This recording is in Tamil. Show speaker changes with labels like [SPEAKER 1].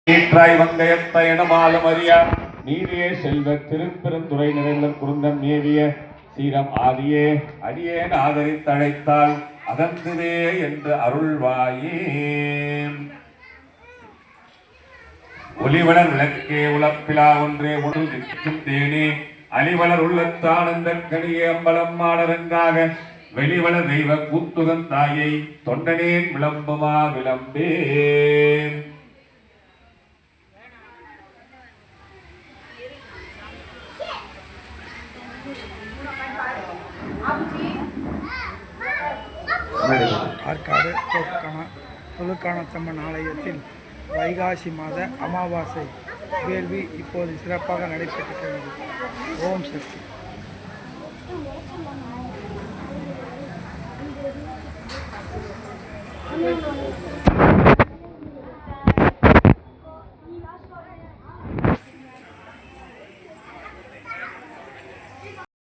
[SPEAKER 1] நீற்றாய் வங்கயத்த இடமாலும் அறியா நீரே செல்வ திருப்பெருந்துறை நிறைந்த குருந்தம் மேவிய சீரம் ஆதியே அடியேன் ஆதரித்தழைத்தால் அகந்துவே என்று அருள்வாயே. ஒளிவளர் விளக்கே உழப்பிலா ஒன்றே உடல் நிற்கும் தேனே அலிவளர் உள்ளத்தானந்த கணியே அம்பலம் மாடரங்காக வெளிவளர் தெய்வ கூத்துகன் தாயை தொண்டனேன் விளம்புமா விளம்பேன்.
[SPEAKER 2] ஆற்காடு தொழுக்கானத்தம்மன் ஆலயத்தில் வைகாசி மாத அமாவாசை வேள்வி இப்போது சிறப்பாக நடைபெற்றது. ஓம் சக்தி.